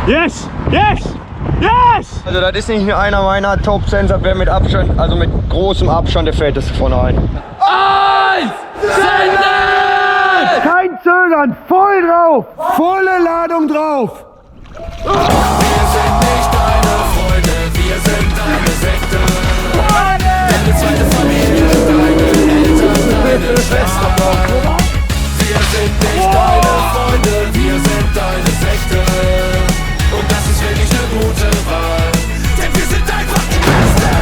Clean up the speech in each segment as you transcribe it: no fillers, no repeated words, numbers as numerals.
Yes! Yes! Yes! Also das ist nicht nur einer meiner Top-Sensor, wer mit Abstand, also mit großem Abstand der fetteste von allen. 1! Sendet! Kein Zögern, voll drauf! Volle Ladung drauf! Wir sind nicht deine Freunde, wir sind deine Sekte. Deine zweite Familie, deine Eltern, deine Schwester. Wir sind nicht deine Freunde, wir sind deine Sekte. Und das ist wirklich eine gute Wahl, denn wir sind einfach die Besten.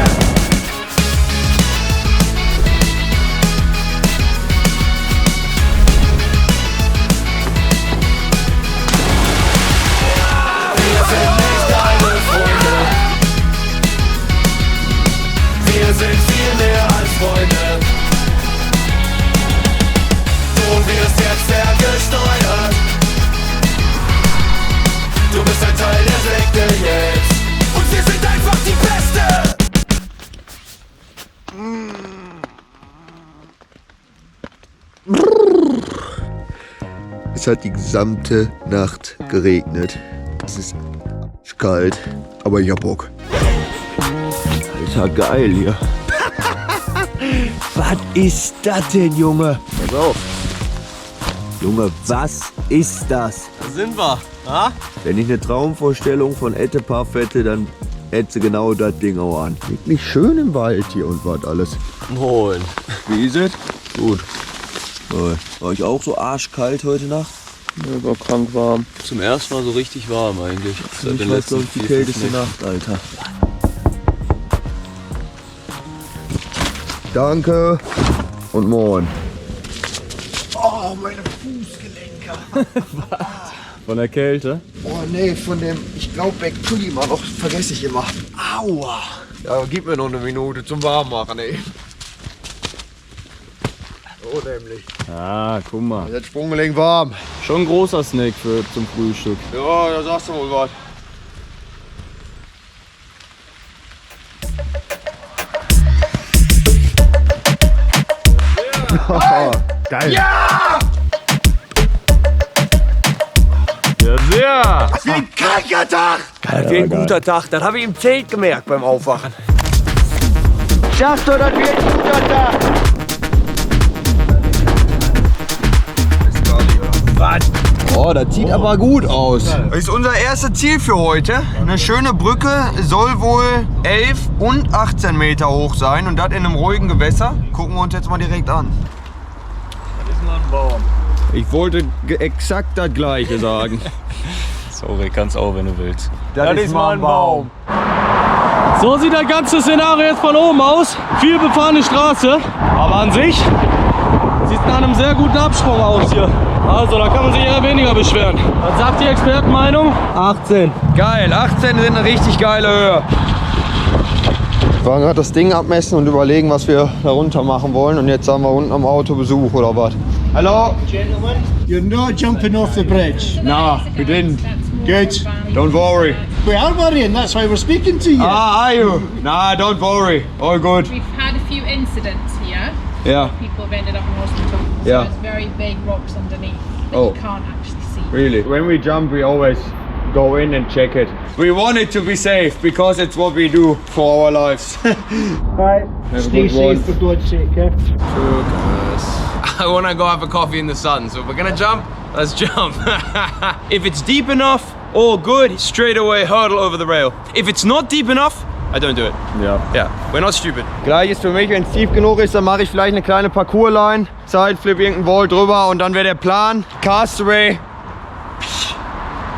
Wir sind nicht deine Freunde. Wir sind viel mehr als Freunde. Du wirst jetzt ferngesteuert. Du bist ein Teil der Sekte jetzt. Und wir sind einfach die Beste. Es hat die gesamte Nacht geregnet. Es ist kalt, aber ich hab Bock. Alter, geil hier. Was ist das denn, Junge? Pass auf. Junge, was ist das? Da sind wir. Ha? Wenn ich eine Traumvorstellung von Ette Parfette, dann hätte sie genau das Ding auch an. Wirklich schön im Wald hier und was alles. Moin. Wie ist es? Gut. War ich auch so arschkalt heute Nacht? Ja, war krank warm. Zum ersten Mal so richtig warm eigentlich. Für mich war es, glaube ich, die kälteste Nacht, Alter. Danke und moin. Oh, meine Fußgelenke. Von der Kälte? Oh nee, von dem, ich glaube, Backpulli, Mann, auch vergesse ich immer. Aua. Ja, gib mir noch eine Minute zum Warmmachen, ey. So nämlich. Ah, guck mal. Jetzt Sprunggelenk warm. Schon ein großer Snack zum Frühstück. Ja, da sagst du wohl was. Ja! Geil. Ja, sehr! Wie ein kranker Tag. Das wird ein guter Tag. Das habe ich im Zelt gemerkt beim Aufwachen. Ich sag doch, das wird ein guter Tag. Was? Oh, das sieht aber gut aus. Das ist unser erstes Ziel für heute. Eine schöne Brücke soll wohl 11 und 18 Meter hoch sein und das in einem ruhigen Gewässer. Gucken wir uns jetzt mal direkt an. Das ist mal ein Baum. Ich wollte exakt das Gleiche sagen. Sorry, kannst auch, wenn du willst. Das ist mal ein Baum. So sieht das ganze Szenario jetzt von oben aus. Viel befahrene Straße, aber an sich sieht es nach einem sehr guten Absprung aus hier. Also da kann man sich eher weniger beschweren. Was sagt die Expertenmeinung? 18. Geil, 18 sind eine richtig geile Höhe. Wir waren gerade das Ding abmessen und überlegen, was wir da runter machen wollen. Und jetzt haben wir unten am Auto Besuch oder was. Hallo? Gentlemen, you're not jumping off the bridge. No, we didn't. Good. Don't worry. We are worrying, that's why we're speaking to you. Ah, are you? Nah, don't worry. All good. We've had a few incidents here. Yeah. People have ended up in hospital. So Yeah. there's very big rocks underneath that Oh. you can't actually see. Really? When we jump, we always go in and check it. We want it to be safe because it's what we do for our lives. Right, Have a stay good one. safe for God's sake, okay? I want to go have a coffee in the sun, so if we're gonna jump, let's jump. If it's deep enough, all good, straight away hurdle over the rail. If it's not deep enough, I don't do it. Ja. Yeah, we're not stupid. Gleich ist für mich, wenn es tief genug ist, dann mache ich vielleicht eine kleine Parcoursline, Sideflip, irgendein Wall drüber und dann wäre der Plan, Castaway,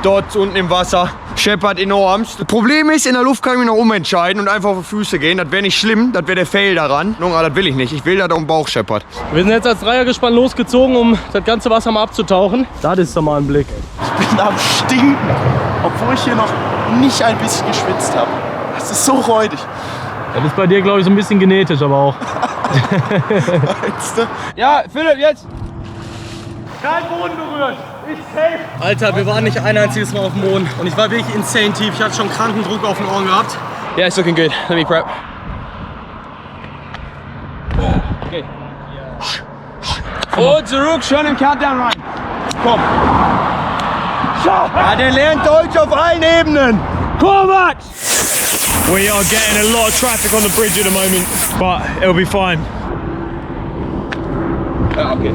dort unten im Wasser, scheppert enorm. Das Problem ist, in der Luft kann ich mich noch umentscheiden und einfach auf die Füße gehen. Das wäre nicht schlimm, das wäre der Fail daran. Nun, aber das will ich nicht. Ich will, dass er um den Bauch scheppert. Wir sind jetzt als Dreiergespann losgezogen, um das ganze Wasser mal abzutauchen. Das ist doch mal ein Blick. Ich bin am Stinken, obwohl ich hier noch nicht ein bisschen geschwitzt habe. Es ist so räudig. Das ist bei dir, glaube ich, so ein bisschen genetisch, aber auch. Meinst du? Ja, Philipp, jetzt! Kein Boden berührt! Ich safe! Alter, wir waren nicht ein einziges Mal auf dem Boden und ich war wirklich insane tief. Ich hatte schon kranken Druck auf den Ohren gehabt. Yeah, it's looking good. Let me prep. Okay. Und zurück, schön im Countdown rein. Komm. Deutscher! Ja, der lernt Deutsch auf allen Ebenen. Come on, Max! We are getting a lot of traffic on the bridge at the moment, but it'll be fine. Okay.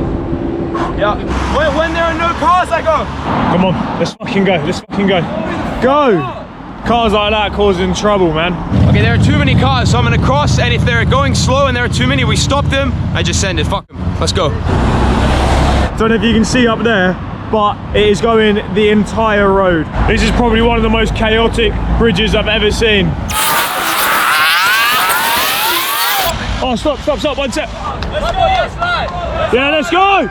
Yeah. When there are no cars, I go. Come on, let's fucking go, let's fucking go. Go! Cars like that causing trouble, man. Okay, there are too many cars, so I'm gonna cross, and if they're going slow and there are too many, we stop them. I just send it. Fuck them. Let's go. Don't know if you can see up there, but it is going the entire road. This is probably one of the most chaotic bridges I've ever seen. Oh, stop, 1 sec. Let's go, yes, slide. Yeah, let's go.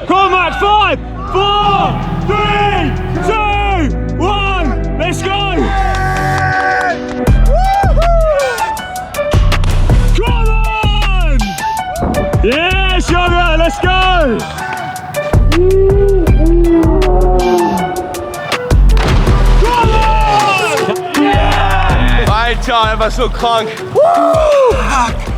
Come on, Max, 5, 4, 3, 2, 1. Let's go. Come on. Yes, sugar, let's go. Alter, er war so krank.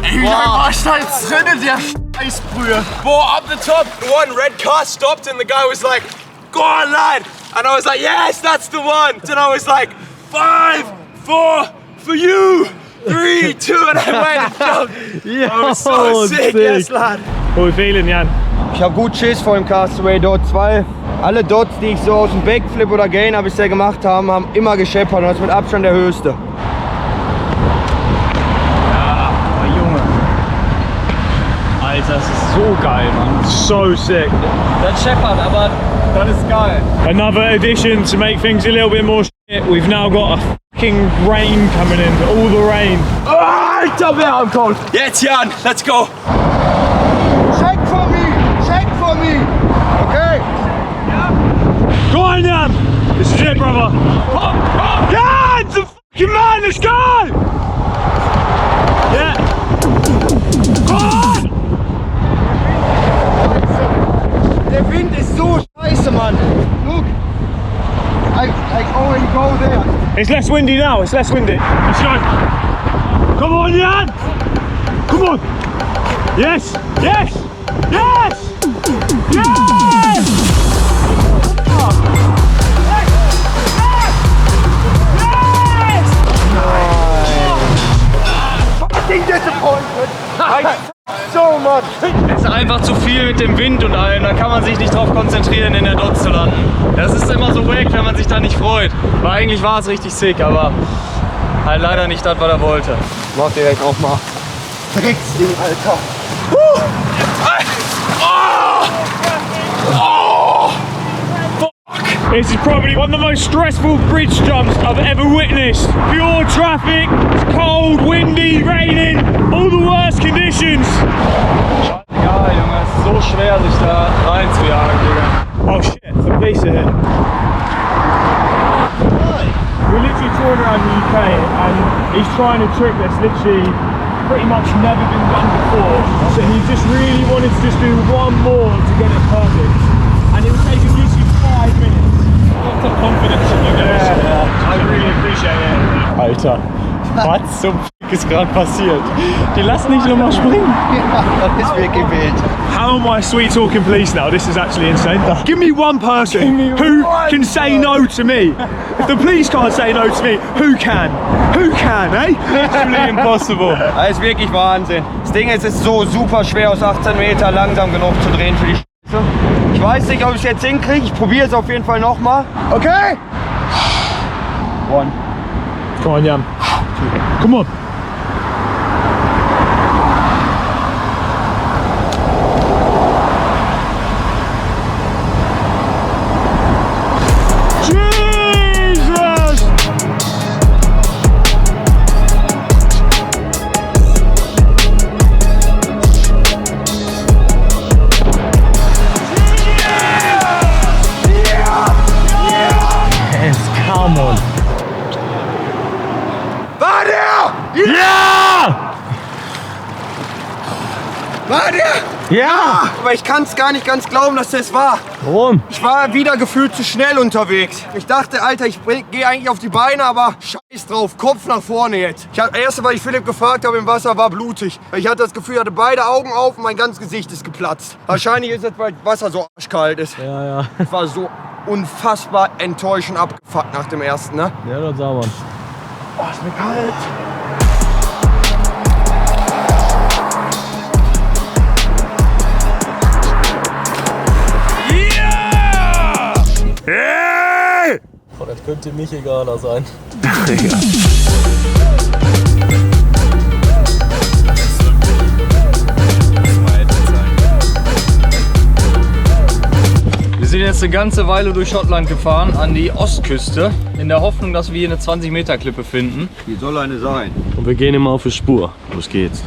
Ey, wie lange war ich da jetzt drin in der Scheißbrühe? Boah, up the top, one red car stopped and the guy was like, go on, lad. And I was like, yes, that's the one. And I was like, 5, 4, for you. 3, 2, and I went and jumped. I was so sick, yes, lad. How are we feeling, Jan? Ich hab gut Schiss vor dem Castaway Dots, weil alle Dots, die ich so aus dem Backflip oder Gain bisher gemacht haben, haben immer gescheppert und das ist mit Abstand der höchste. Alter, das ist so geil, man. So sick. Das scheppert, aber das ist geil. Another addition to make things a little bit more shit. We've now got a fucking rain coming in. All the rain. Alter, wer am Cold. Jetzt, Jan, let's go. Check for me. Okay. Go on, Jan. This is it, brother. Jan, the fucking man, let's go. Yeah. Go on. Der Wind ist so scheiße, Mann. Look. I already go there. It's less windy now. It's less windy. Let's go. Come on, Jan. Come on. Yes. Yes. Yes. Yes. Fucking disappointed. So much. Es ist einfach zu viel mit dem Wind und allem, da kann man sich nicht drauf konzentrieren, in der Dots zu landen. Das ist immer so wack, wenn man sich da nicht freut. Weil eigentlich war es richtig sick, aber halt leider nicht das, was er wollte. Mach direkt auch mal. Drecksding, Alter. This is probably one of the most stressful bridge jumps I've ever witnessed. Pure traffic, it's cold, windy, raining, all the worst conditions. Ja, Junge, es ist so schwer, sich da reinzujagen, Digga. Oh shit, the police are here. We're literally touring around the UK and he's trying a trick that's literally pretty much never been done before. So he just really wanted to just do one more to get it perfect. And it would take him literally 5 minutes. Lots of confidence in you guys. Yeah. I really appreciate it. Alter, was zum F*** ist gerade passiert? Die lassen nicht nochmal springen. Das ist wirklich wild. How am I sweet talking police now? This is actually insane. Give me one person who can say no to me. If the police can't say no to me, who can? Who can, eh? Literally impossible. Das ist wirklich Wahnsinn. Das Ding ist, es ist so super schwer aus 18 Meter langsam genug zu drehen für die Scheiße. Ich weiß nicht, ob ich es jetzt hinkriege. Ich probiere es auf jeden Fall nochmal. Okay? 1. Come on, Jan. Come on. Jesus! Yes, come on. War der? Yeah! War der? Ja! Aber ich kann es gar nicht ganz glauben, dass das war. Warum? Ich war wieder gefühlt zu schnell unterwegs. Ich dachte, Alter, ich gehe eigentlich auf die Beine, aber scheiß drauf, Kopf nach vorne jetzt. Das erste, was ich Philipp gefragt habe im Wasser, war blutig. Ich hatte das Gefühl, ich hatte beide Augen auf und mein ganzes Gesicht ist geplatzt. Wahrscheinlich ist es, weil das Wasser so arschkalt ist. Ja, ja. Ich war so unfassbar enttäuschend abgefuckt nach dem ersten, ne? Ja, das sah man. Oh, ist mir kalt. Oh, das könnte mich egaler sein. Wir sind jetzt eine ganze Weile durch Schottland gefahren, an die Ostküste, in der Hoffnung, dass wir hier eine 20-Meter-Klippe finden. Hier soll eine sein. Und wir gehen immer auf die Spur. Los geht's.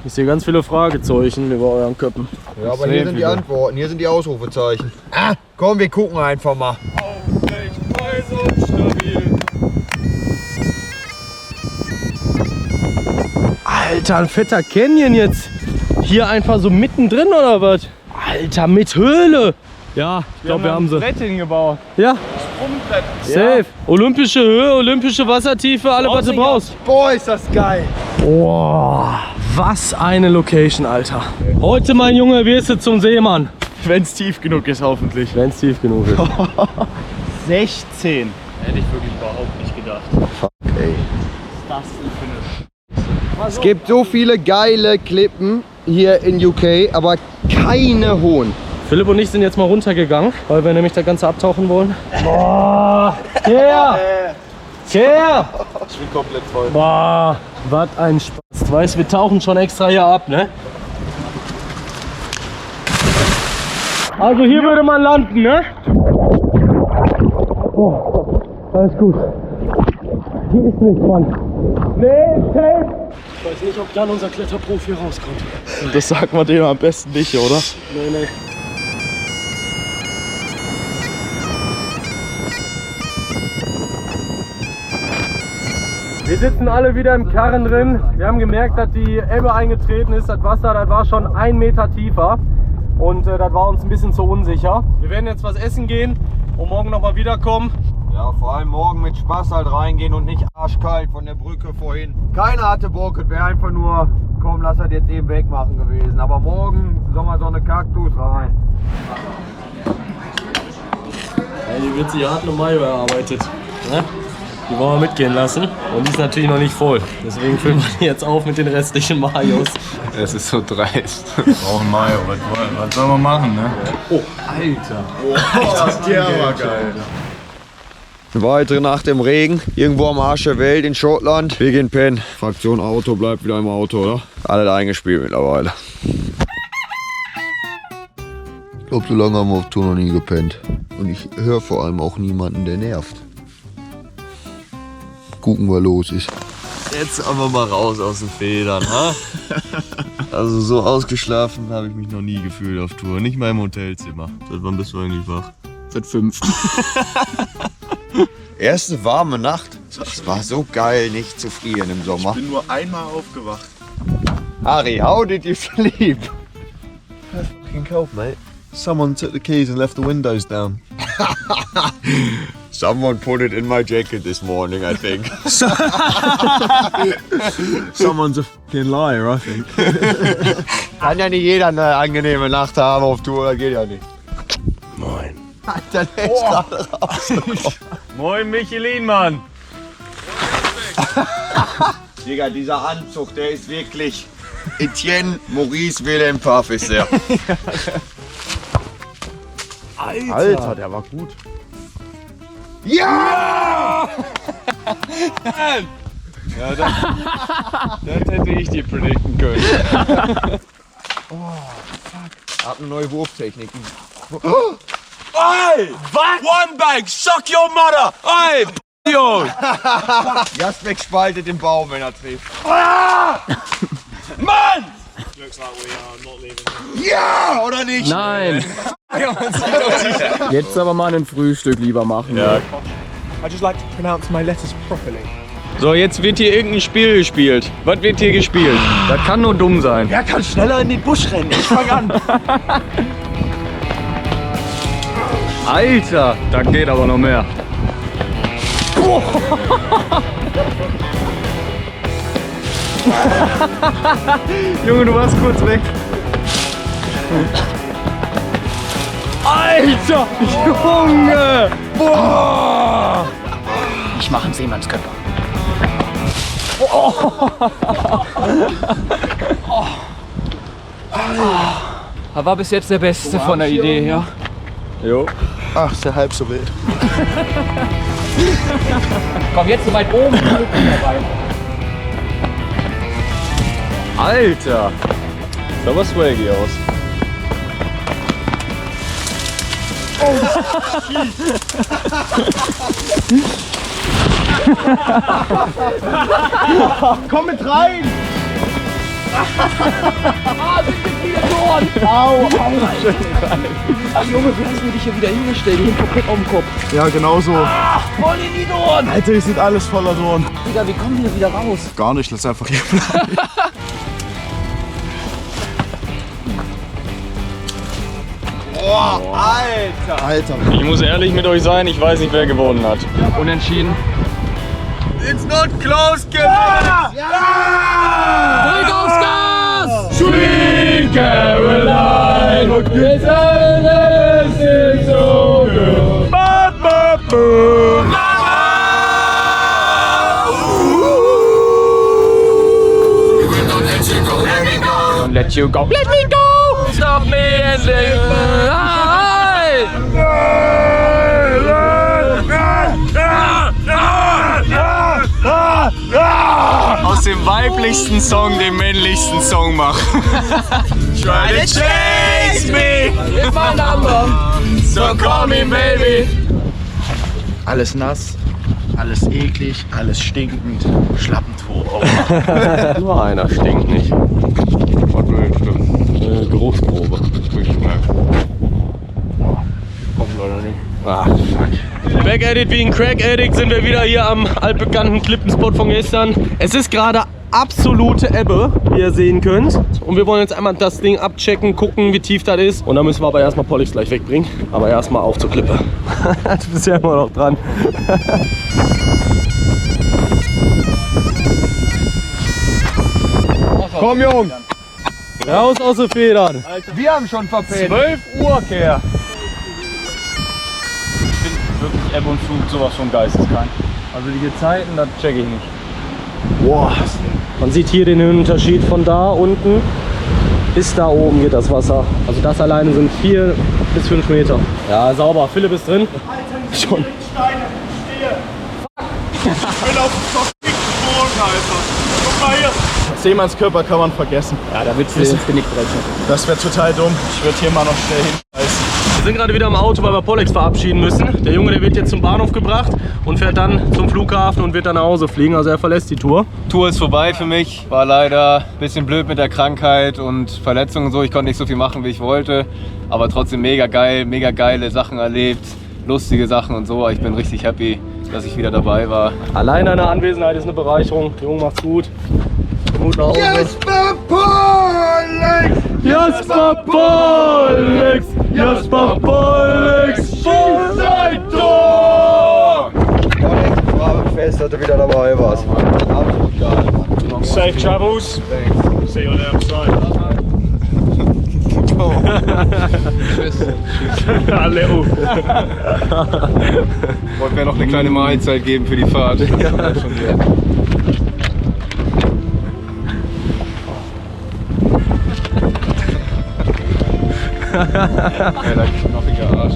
Ich sehe ganz viele Fragezeichen über euren Köppen. Ja, aber hier sind die Antworten, hier sind die Ausrufezeichen. Ah, komm, wir gucken einfach mal. Alter, ein fetter Canyon jetzt. Hier einfach so mittendrin oder was? Alter, mit Höhle. Ja, ich glaube, wir haben sie. Brett hingebaut. Ja. Safe. Olympische Höhe, olympische Wassertiefe, alle was du brauchst. Boah, ist das geil. Boah, was eine Location, Alter. Heute, mein Junge, wirst du zum Seemann. Wenn es tief genug ist, hoffentlich. Wenn es tief genug ist. 16. Hätte ich wirklich überhaupt nicht gedacht. Ey. Was ist das denn für eine Es gibt so viele geile Klippen hier in UK, aber keine hohen. Philipp und ich sind jetzt mal runtergegangen, weil wir nämlich das Ganze abtauchen wollen. Boah, yeah! Yeah! Ich bin komplett voll. Boah, was ein Spaß. Du weißt, wir tauchen schon extra hier ab, ne? Also hier würde man landen, ne? Oh, alles gut. Hier ist nichts, Mann. Nee, safe. Ich weiß nicht, ob dann unser Kletterprofi rauskommt. Das sagt man denen am besten nicht, oder? Nee, nee. Wir sitzen alle wieder im Karren drin. Wir haben gemerkt, dass die Ebbe eingetreten ist. Das Wasser, das war schon 1 Meter tiefer. Und das war uns ein bisschen zu unsicher. Wir werden jetzt was essen gehen und morgen nochmal wiederkommen. Ja, vor allem morgen mit Spaß halt reingehen und nicht arschkalt von der Brücke vorhin. Keiner hatte Bock, es wäre einfach nur, komm, lass das jetzt eben wegmachen gewesen. Aber morgen Sommersonne Kaktus rein. Ja, die wird sich hart eine Mayo erarbeitet. Ne? Die wollen wir mitgehen lassen. Und die ist natürlich noch nicht voll. Deswegen füllen wir die jetzt auf mit den restlichen Mayos. Es ist so dreist. Brauchen Mayo, was soll man machen, ne? Oh, Alter. Der war geil. Weitere Nacht im Regen, irgendwo am Arsch der Welt in Schottland. Wir gehen pennen. Fraktion Auto bleibt wieder im Auto, oder? Alles eingespielt mittlerweile. Ich glaube, so lange haben wir auf Tour noch nie gepennt. Und ich höre vor allem auch niemanden, der nervt. Gucken, was los ist. Jetzt aber mal raus aus den Federn, ha? Also so ausgeschlafen habe ich mich noch nie gefühlt auf Tour. Nicht mal im Hotelzimmer. Seit wann bist du eigentlich wach? Seit 5. Erste warme Nacht. Es war so geil, nicht zu frieren im Sommer. Ich bin nur einmal aufgewacht. Harry, how did you sleep? Fucking cold, mate. Someone took the keys and left the windows down. Someone put it in my jacket this morning, I think. Someone's a fucking liar, I think. Kann ja nicht jeder eine angenehme Nacht haben auf Tour, das geht ja nicht. Moin. Alter, der ist gerade rausgekommen. Moin Michelin, Mann. Digga, dieser Anzug, der ist wirklich Etienne Maurice Wilhelm Pfaff ist der. Alter, der war gut. Ja! Ja, das hätte ich dir predikten können. Hab eine neue Wurftechnik. Oi! Was? One bag, suck your mother! Oi! Yo! Jasbeck spaltet den Baum, wenn er trifft. Mann! Ja, oder nicht? Nein. Jetzt aber mal ein Frühstück lieber machen. Ja. I just like to pronounce my letters properly. So, jetzt wird hier irgendein Spiel gespielt. Was wird hier gespielt? Das kann nur dumm sein. Wer kann schneller in den Busch rennen? Ich fang an. Alter, da geht aber noch mehr. Junge, du warst kurz weg. Alter, Junge! Boah! Ich mache einen Seemannskörper. War bis jetzt der Beste von der Idee, ja. Jo. Ach, ist ja halb so wild. Komm, jetzt so weit oben. Alter! Sah aber swaggy aus. Komm mit rein! Junge, wie hast du dich hier wieder hingestellt? Die sind komplett auf dem Kopf. Ja, genau so. Voll in die Dorn! Alter, hier sind alles voller Dorn. Digga, wie kommen wir wieder raus? Gar nicht, lass einfach hier bleiben. Alter. Ich muss ehrlich mit euch sein, ich weiß nicht, wer gewonnen hat. Unentschieden. It's not close, Kevin! Drück aufs Gas! Sweet Caroline, und jetzt alles ist so good. Ba, ba, ba. Don't let you go. Let me go! Stop me and Aus dem weiblichsten Song den männlichsten Song machen. Try to chase me, It's my number. so call me baby. Alles nass, alles eklig, alles stinkend. Schlappentuch. Nur einer stinkt nicht. Was will ich Geruchsprobe. Kommt leider nicht. Ah, fuck. Back at it wie ein Crack Addict sind wir wieder hier am altbekannten Klippenspot von gestern. Es ist gerade absolute Ebbe, wie ihr sehen könnt. Und wir wollen jetzt einmal das Ding abchecken, gucken, wie tief das ist. Und dann müssen wir aber erstmal Pollux gleich wegbringen. Aber erstmal auf zur Klippe. Du bist ja immer noch dran. Komm, Jung! Raus aus den Federn! Wir haben schon verpennt. 12 Uhr, Kerl! Ich finde wirklich Ebbe und Flut sowas von geisteskrank. Also die Gezeiten, das check ich nicht. Boah. Man sieht hier den Unterschied von da unten bis da oben geht das Wasser. Also das alleine sind 4 bis 5 Meter. Ja, sauber. Philipp ist drin. Schon. Seemannskörper kann man vergessen. Ja, da willst du ins Genick brechen. Das wäre total dumm. Ich würde hier mal noch schnell hinreißen. Wir sind gerade wieder im Auto, weil wir Pollux verabschieden müssen. Der Junge, der wird jetzt zum Bahnhof gebracht und fährt dann zum Flughafen und wird dann nach Hause fliegen. Also er verlässt die Tour. Tour ist vorbei für mich. War leider ein bisschen blöd mit der Krankheit und Verletzungen und so. Ich konnte nicht so viel machen, wie ich wollte. Aber trotzdem mega geil, mega geile Sachen erlebt. Lustige Sachen und so. Ich bin richtig happy, dass ich wieder dabei war. Allein deine Anwesenheit ist eine Bereicherung. Der Junge macht's gut. Gut nach Hause. Jasper Pollux! Jasper Pollux! Jasper Pollux! Vor sein Tor! War fest, dass du wieder dabei warst. Absolut geil, Mann. Safe travels. See you on the other side. Leo. Wollte mir noch eine kleine Mahlzeit geben für die Fahrt. Das ist schon sehr. Ja, der knochige Arsch.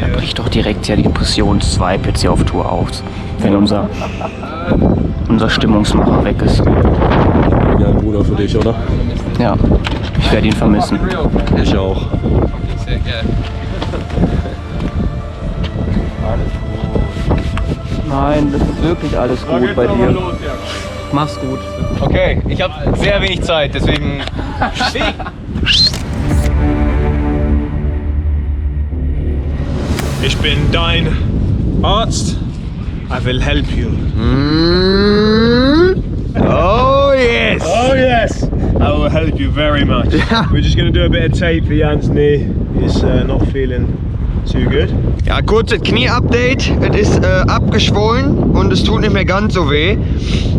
Dann bricht doch direkt ja die Impressions-Vibe jetzt hier auf Tour aus, wenn unser Stimmungsmacher weg ist. Ja, ein Bruder für dich, oder? Ja, ich werde ihn vermissen. Ich auch. Nein, das ist wirklich alles gut bei dir. Mach's gut. Okay, ich habe sehr wenig Zeit, deswegen. Ich bin dein Arzt. I will help you. Oh yes! Oh yes! I will help you very much. We're just going to do a bit of tape for Jan's knee. He's not feeling too good. Ja, kurzes Knie-Update. Es ist abgeschwollen und es tut nicht mehr ganz so weh.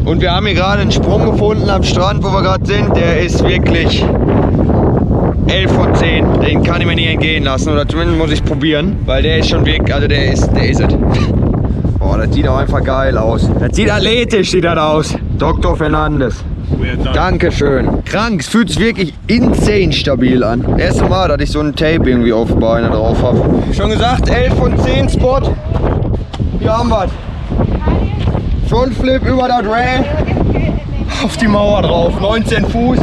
Und wir haben hier gerade einen Sprung gefunden am Strand, wo wir gerade sind. Der ist wirklich 11 von 10. Den kann ich mir nicht entgehen lassen. Oder zumindest muss ich probieren. Weil der ist schon wirklich, also der ist es. Boah, das sieht auch einfach geil aus. Das sieht athletisch, sieht das aus. Dr. Fernandes. Dankeschön. Krank, es fühlt sich wirklich insane stabil an. Erste Mal, dass ich so ein Tape irgendwie auf Beine drauf habe. Schon gesagt, 11 von 10 Spot. Hier haben wir Frontflip über das Rail. Auf die Mauer drauf, 19 Fuß.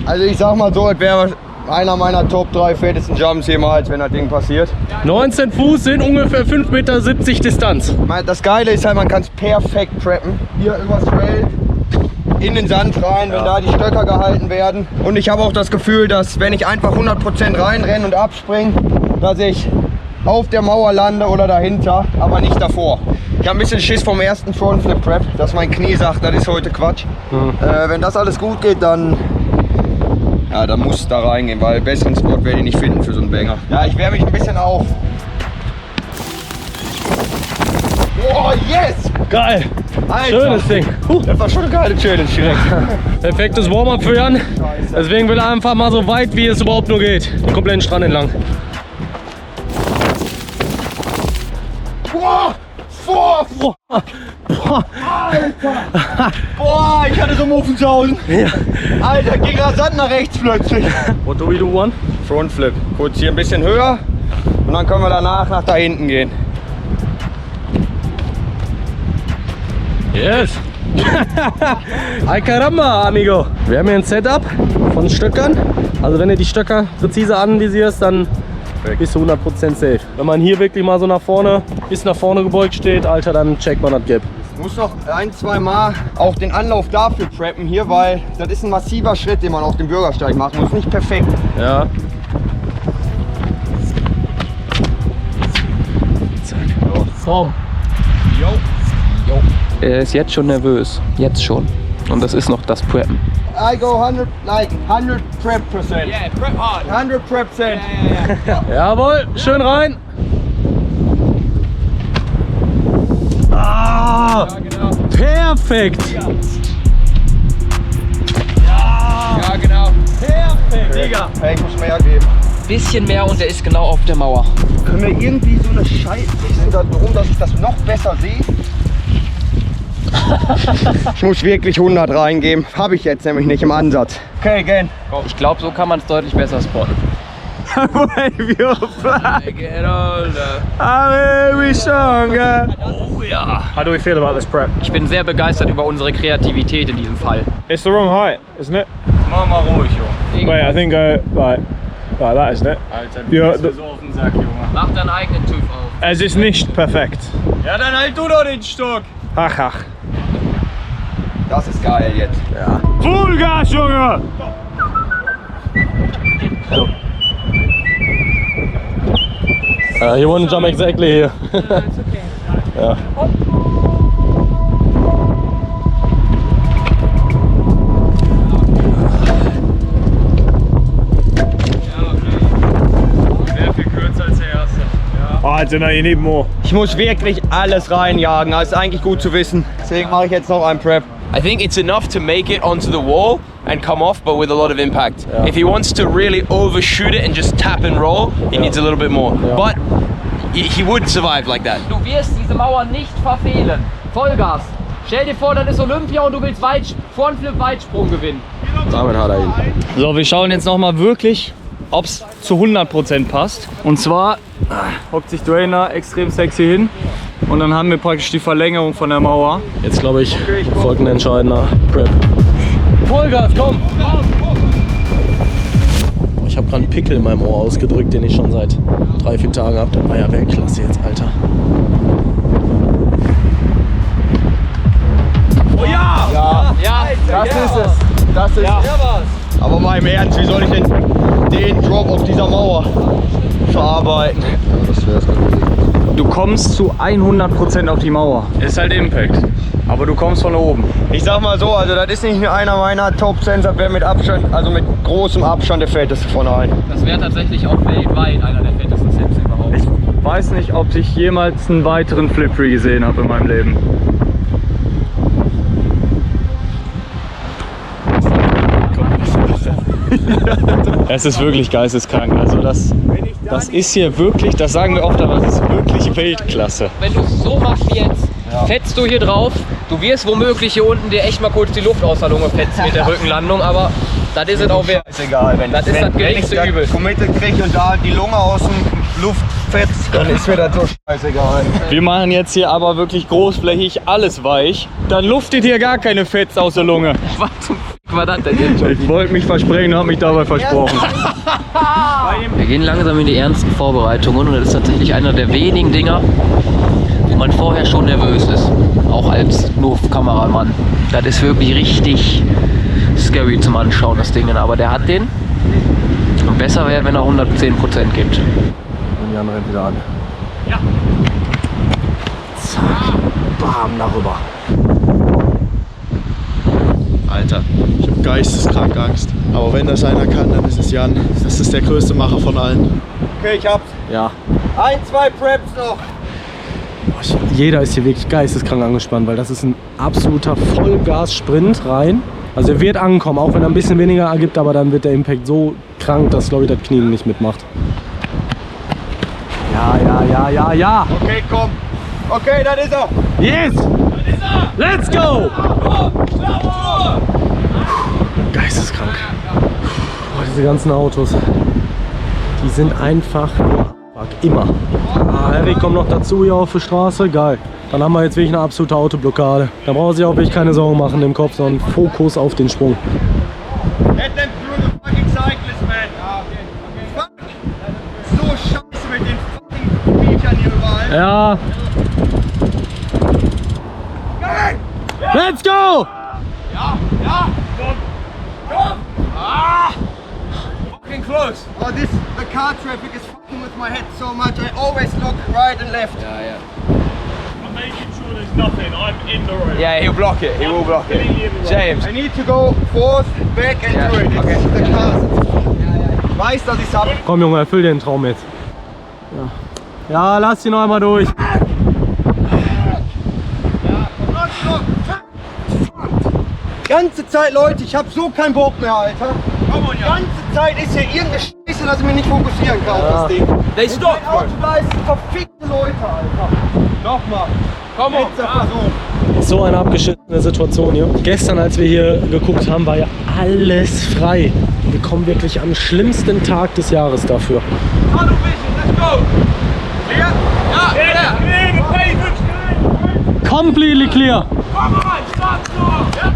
Also ich sag mal so, es wäre einer meiner Top 3 fettesten Jumps jemals, wenn das Ding passiert. 19 Fuß sind ungefähr 5,70 Meter Distanz. Das Geile ist halt, man kann es perfekt preppen. Hier übers Rail, in den Sand rein, wenn da die Stöcker gehalten werden. Und ich habe auch das Gefühl, dass wenn ich einfach 100% reinrenne und abspringe, dass ich auf der Mauer lande oder dahinter, aber nicht davor. Ich habe ein bisschen Schiss vom ersten Frontflip Prep, dass mein Knie sagt, das ist heute Quatsch. Wenn das alles gut geht, dann muss es da reingehen, weil besseren Spot werde ich nicht finden für so einen Banger. Ja, ich wärme mich ein bisschen auf. Oh, yes! Geil. Alter. Schönes Ding. Das war schon eine geile Challenge direkt. Perfektes Warm-up für Jan. Deswegen will er einfach mal so weit, wie es überhaupt nur geht. Den kompletten Strand entlang. Boah! Alter! Boah, ich hatte so Muffensausen. Ja. Alter, ging rasant nach rechts plötzlich. What do we do one? Frontflip. Kurz hier ein bisschen höher und dann können wir danach nach da hinten gehen. Yes! Ay caramba, amigo! Wir haben hier ein Setup von Stöckern. Also wenn du die Stöcker präzise anvisierst, dann bist du 100% safe. Wenn man hier wirklich mal so nach vorne gebeugt steht, Alter, dann checkt man das Gap. Ich muss noch ein, zwei Mal auch den Anlauf dafür preppen hier, weil das ist ein massiver Schritt, den man auf dem Bürgersteig machen muss. Nicht perfekt. Ja. Zack. Form. Jo. Er ist jetzt schon nervös. Jetzt schon. Und das ist noch das Preppen. I go 100 prep percent. Yeah, prep hard. 100 prep percent. Jawohl, schön rein. Ah, perfekt. Ja, genau. Perfekt, Digga. Hey, ich muss mehr geben. Bisschen mehr und er ist genau auf der Mauer. Können wir irgendwie so eine Scheiße darum, dass ich das noch besser sehe? Ich muss wirklich 100 reingeben. Habe ich jetzt nämlich nicht im Ansatz. Okay, again. Ich glaube, so kann man es deutlich besser spotten. Get older. I'm very stronger. Oh ja. How do we feel about this prep? Ich bin sehr begeistert über unsere Kreativität in diesem Fall. It's the wrong height, isn't it? Mach mal ruhig, Junge. Wait, I think like that, isn't it? Alter, Ja, du bist so auf den Sack, Junge. Mach deinen eigenen TÜV auf. Es ist nicht perfekt. Ja, dann halt du doch den Stock. Ach. Das ist geil jetzt. Ja. Vollgas, Junge! You wanna jump exactly here. It's okay. Ja. Sehr viel kürzer als der erste. Oh, I don't know, you need more. Ich muss wirklich alles reinjagen. Das ist eigentlich gut zu wissen. Deswegen mache ich jetzt noch einen Prep. I think it's enough to make it onto the wall and come off, but with a lot of impact. Yeah. If he wants to really overshoot it and just tap and roll, he needs a little bit more. Yeah. But he would survive like that. Du wirst diese Mauer nicht verfehlen. Vollgas. Stell dir vor, das ist Olympia und du willst Frontflip-Weitsprung gewinnen. Damit hat er ihn. So, wir schauen jetzt nochmal wirklich, ob es zu 100% passt. Und zwar hockt sich Dwayne extrem sexy hin. Und dann haben wir praktisch die Verlängerung von der Mauer. Jetzt glaube ich, folgt ein entscheidender Prep. Vollgas, komm! Ich habe gerade einen Pickel in meinem Ohr ausgedrückt, den ich schon seit 3-4 Tagen habe. Das war ja Weltklasse jetzt, Alter. Oh ja! Ja, das ist es. Das ist es. Aber mal im Ernst, wie soll ich denn den Drop auf dieser Mauer verarbeiten? Das wäre es angelegt. du kommst zu 100% auf die Mauer. Ist halt Impact. Aber du kommst von oben. Ich sag mal so, also das ist nicht nur einer meiner Top-Sensor, wer mit Abstand, also mit großem Abstand der fetteste von allen. Das wäre tatsächlich auch weltweit einer der fettesten Sensor überhaupt. Ich weiß nicht, ob ich jemals einen weiteren Flip-Free gesehen habe in meinem Leben. Es ist wirklich geisteskrank. Also das ist hier wirklich, das sagen wir oft, aber das ist wirklich Weltklasse. Wenn du es so machst wie jetzt, fetzt du hier drauf. Du wirst womöglich hier unten dir echt mal kurz die Luft aus der Lunge fetzen mit der Rückenlandung, aber das ist es auch wert. Ist egal, wenn Das ist das geringste Übel. Kommete krieg und da die Lunge aus dem Luft fetzt, dann ist mir das so scheißegal. Wir machen jetzt hier aber wirklich großflächig alles weich. Dann luftet hier gar keine Fetz aus der Lunge. Was zum F*** war das denn jetzt schon? Ich wollte mich versprechen, habe mich dabei versprochen. Wir gehen langsam in die ernsten Vorbereitungen und das ist tatsächlich einer der wenigen Dinger, wo man vorher schon nervös ist. Auch als nur Kameramann. Das ist wirklich richtig scary zum Anschauen, das Ding. Aber der hat den. Und besser wäre, wenn er 110% gibt. Und Jan rennt wieder an. Ja. Zack. Bam, darüber. Alter, ich hab geisteskrank Angst. Aber wenn das einer kann, dann ist es Jan. Das ist der größte Macher von allen. Okay, ich hab's. Ja. 1, 2 Preps noch. Jeder ist hier wirklich geisteskrank angespannt, weil das ist ein absoluter Vollgas-Sprint rein. Also er wird ankommen, auch wenn er ein bisschen weniger ergibt, aber dann wird der Impact so krank, dass, glaube ich, das Knie nicht mitmacht. Ja. Okay, komm. Okay, das ist er. Yes! Let's go! Geisteskrank. Boah, diese ganzen Autos, die sind einfach nur immer. Harry kommt noch dazu hier auf der Straße, geil. Dann haben wir jetzt wirklich eine absolute Autoblockade. Da braucht sich auch wirklich keine Sorgen machen im Kopf, sondern Fokus auf den Sprung. Let them through the fucking cyclist, man. Fuck. So scheiße mit den fucking Viechern hier überall. Ja. Let's go! Fucking close. Oh, the car traffic is fucking with my head so much. I always look right and left. I'm making sure there's nothing. I'm in the road. Yeah, he'll block it. He will block it. James. I need to go forth, back and through it. It's the cars. Ich weiß, dass ich's hab. Komm Junge, erfüll dir den Traum jetzt. Ja, lass ihn noch einmal durch. Ganze Zeit, Leute, ich hab so keinen Bock mehr, Alter. Die ganze Zeit ist hier irgendeine Scheiße, dass ich mich nicht fokussieren kann auf das Ding. They stop. Autoleisten, verfickte Leute, Alter. Nochmal. Komm on. Letzter Versuch. So eine abgeschissene Situation hier. Gestern, als wir hier geguckt haben, war ja alles frei. Wir kommen wirklich am schlimmsten Tag des Jahres dafür. Tunnel vision, let's go. Clear? Yeah, clear. The pavement's clear. Completely clear. Come on, stop, stop. Yeah.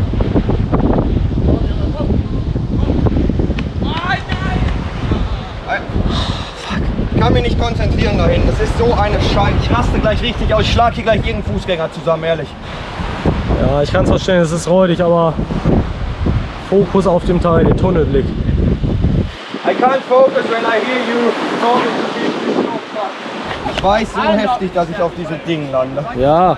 Ich kann mich nicht konzentrieren da hinten. Das ist so eine Scheiße. Ich raste gleich richtig aus. Ich schlag hier gleich irgendeinen Fußgänger zusammen, ehrlich. Ja, ich kann es verstehen, es ist räudig, aber Fokus auf dem Teil, den Tunnelblick. I can't focus when I hear you talking to people. Ich weiß so heftig, dass ich auf diese Dinge lande. Ja.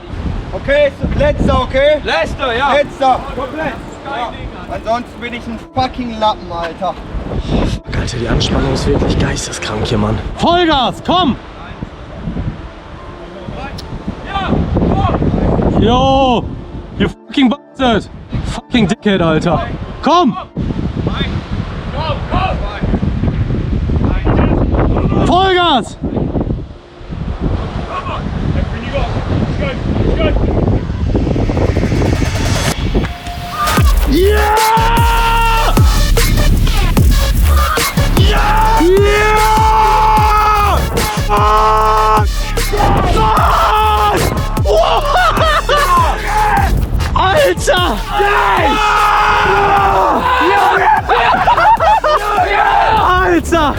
Okay, letzter, okay? Leicester, ja. Letzter. Komplett. Ja. Ansonsten bin ich ein fucking Lappen, Alter. Alter, die Anspannung ist wirklich geisteskrank hier, Mann. Vollgas, komm! Yo! You fucking bastard! Fucking Dickhead, Alter! Komm! Vollgas! Yeah! Alter! Alter!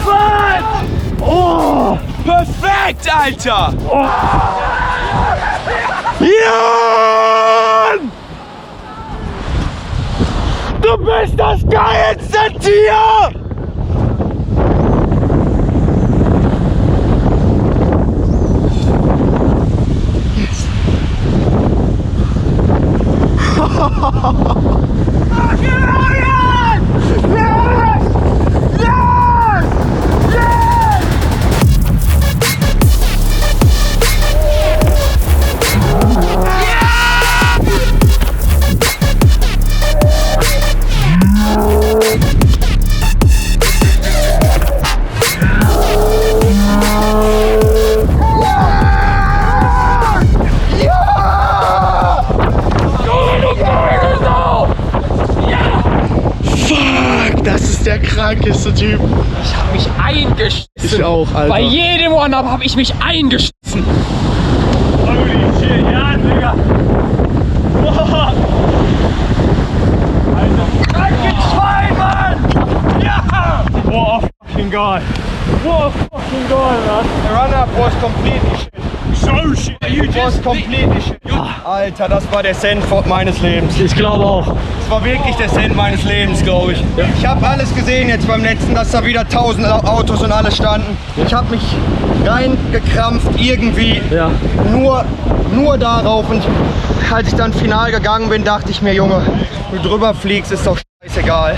Oh! Perfekt, Alter! Jan! Du bist das geilste Tier! mich eingeschissen. Ich auch, Alter. Bei jedem One-Up habe ich mich eingeschissen. Holy shit, ja, Digga. Boah. Alter. Danke, Schwein, Mann! Ja! What a fucking guy. What a fucking guy, man. The run-up was completely shit. So shit. It was completely shit. Alter, das war der Cent meines Lebens. Ich glaube auch. Das war wirklich der Cent meines Lebens, glaube ich. Ich habe alles gesehen jetzt beim letzten, dass da wieder 1000 Autos und alles standen. Ich habe mich reingekrampft irgendwie. Ja. Nur darauf. Und als ich dann final gegangen bin, dachte ich mir, Junge, du drüber fliegst, ist doch scheißegal.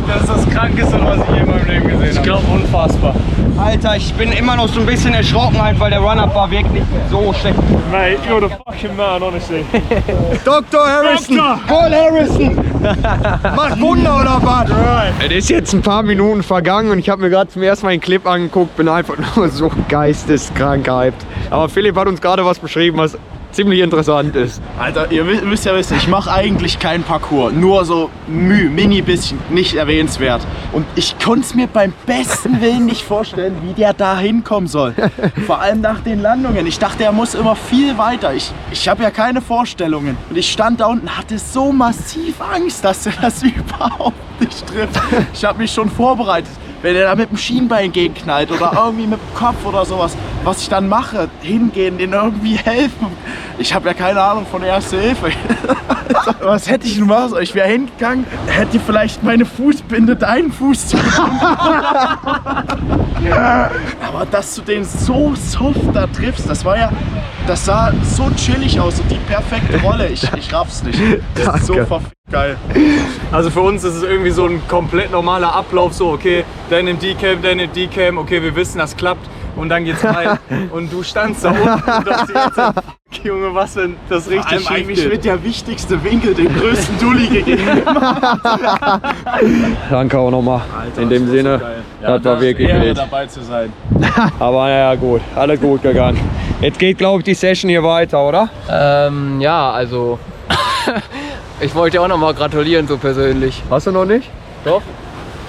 Das ist das Krankeste, was ich je in meinem Leben gesehen habe. Ich glaube, unfassbar. Alter, ich bin immer noch so ein bisschen erschrocken, halt, weil der Run-Up war wirklich so schlecht. Mate, you're the fucking man, honestly. Dr. Harrison! Paul Harrison! Macht Wunder oder was? Right. Es ist jetzt ein paar Minuten vergangen und ich habe mir gerade zum ersten Mal den Clip angeguckt, bin einfach nur so geisteskrank gehypt. Aber Philipp hat uns gerade was beschrieben, was ziemlich interessant ist. Alter, ihr müsst ja wissen, ich mache eigentlich keinen Parcours, nur so mini bisschen, nicht erwähnenswert. Und ich konnte es mir beim besten Willen nicht vorstellen, wie der da hinkommen soll. Vor allem nach den Landungen. Ich dachte, er muss immer viel weiter. Ich habe ja keine Vorstellungen. Und ich stand da unten, hatte so massiv Angst, dass er das überhaupt nicht trifft. Ich habe mich schon vorbereitet. Wenn er da mit dem Schienbein gegenknallt oder irgendwie mit dem Kopf oder sowas, was ich dann mache, hingehen, denen irgendwie helfen. Ich habe ja keine Ahnung von Erste Hilfe. Was hätte ich nun machen sollen? Ich wäre hingegangen, hätte vielleicht meine Fußbinde deinen Fuß zugebunden. Aber dass du den so soft da triffst, das sah so chillig aus und die perfekte Rolle. Ich raff's nicht. Das ist so verfickt geil. Also für uns ist es irgendwie so ein komplett normaler Ablauf, so okay, der nimmt die Cam, okay, wir wissen, das klappt und dann geht's rein. Und du standst da unten und dachtest jetzt, fuck, Junge, was denn, das richtig schief eigentlich geht. mit der wichtigste Winkel, den größten Dulli gegeben. Danke auch nochmal. In dem Sinne, das war wirklich Ehre, wild. dabei zu sein. Aber naja, gut, alles gut gegangen. Jetzt geht, glaube ich, die Session hier weiter, oder? Ja, also ich wollte dir auch nochmal gratulieren, so persönlich. Hast du noch nicht? Doch.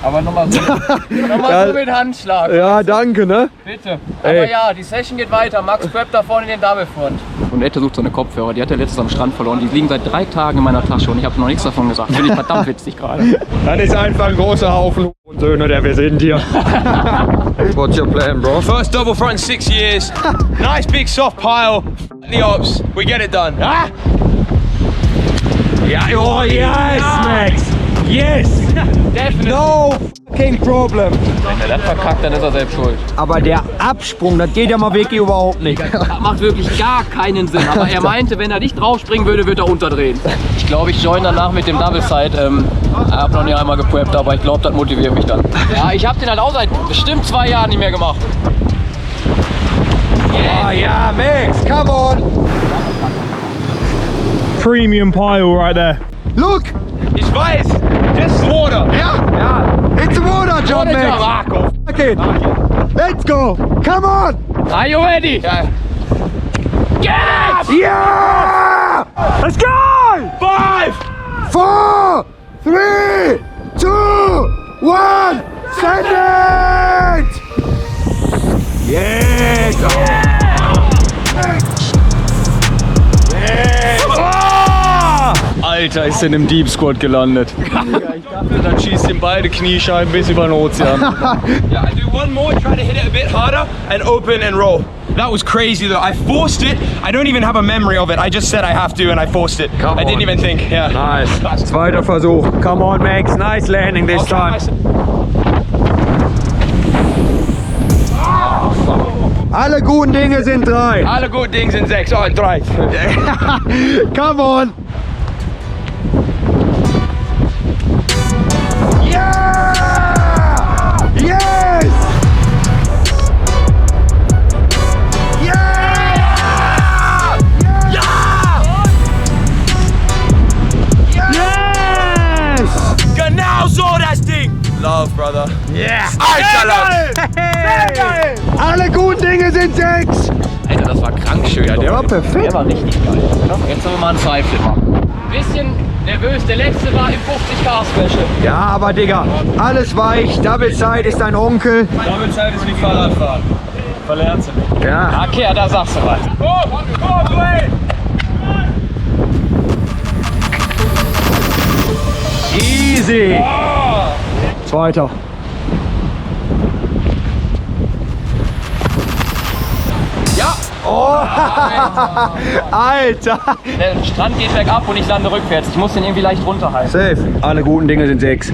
Aber nochmal so, so mit Handschlag. Ja, danke, ne? Bitte. Aber ja, die Session geht weiter. Max preppt da vorne in den Double Front. Und Ette sucht seine Kopfhörer. Die hat er letztens am Strand verloren. Die liegen seit 3 Tagen in meiner Tasche und ich habe noch nichts davon gesagt. Finde ich verdammt witzig gerade. Das ist einfach ein großer Haufen Söhne, der wir sind hier. What's your plan, bro? First double front in 6 years. Nice big soft pile. The ops. We get it done. Ah? Yeah, oh yes, Max! Yes! No fucking problem! Wenn er das verkackt, dann ist er selbst schuld. Aber der Absprung, das geht ja mal wirklich überhaupt nicht. Das macht wirklich gar keinen Sinn. Aber er meinte, wenn er nicht draufspringen würde, würde er unterdrehen. Ich glaube, ich join danach mit dem Double Side. Hab noch nie einmal gepreppt, aber ich glaube, das motiviert mich dann. Ja, ich habe den halt auch seit bestimmt 2 Jahren nicht mehr gemacht. Yeah. Oh yeah, Max, come on! Premium pile right there. Look! Ich weiß. Just water. Yeah! It's a water jump, Water Max! jump. Fuck it! Let's go! Come on! Are you ready? Yeah. Yes! Yeah! Let's go! 5! 4, 3, 2, 1, send it! Yes! Alter, ist denn im Deep Squat gelandet. Ich dachte, dann schießt ihm beide Kniescheiben bis über den Ozean. Yeah, I do one more, try to hit it a bit harder and open and roll. That was crazy though. I forced it. I don't even have a memory of it. I just said I have to and I forced it. I didn't even think. Yeah. Nice. Zweiter Versuch. Come on, Max. Nice landing this time. Alle guten Dinge sind 3. Alle guten Dinge sind 6. Oh, 3. Come on. Yeah! Yes! Yeah! Yes! Genau so das Ding. Love, brother. Yeah! Alter, love. Alle guten Dinge sind 6. Alter, das war krank schön. Ja, der war perfekt. Der war richtig geil. Jetzt sollen wir mal einen Sideflip machen. Bisschen Nervös, der letzte war im 50k-Special. Ja, aber Digga, alles weich. Double Side ist dein Onkel. Double Side ist wie Fahrradfahren. Verlernt sie nicht. Ja. Okay, da sagst du was. Easy. Zweiter. Ja! Oh, Alter. Der Strand geht bergab und ich lande rückwärts. Ich muss den irgendwie leicht runterhalten. Safe. Alle guten Dinge sind 6.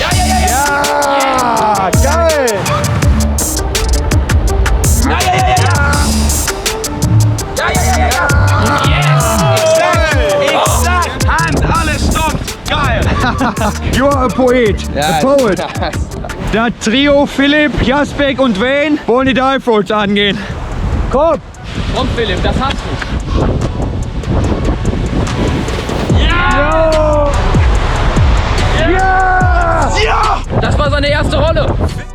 Ja, ja, ja, ja! Ah, geil. Ja, ja, ja, ja, ja! Ja, ja, ja, ja, ja! Yes! Exakt! Hand, alles stoppt! Geil! You are a poet. A poet. Das Trio Philipp, Jasbek und Wayne wollen die Dive Rolls angehen. Komm! Komm, Philipp, das hast du. Ja! Ja! Ja! Das war seine erste Rolle.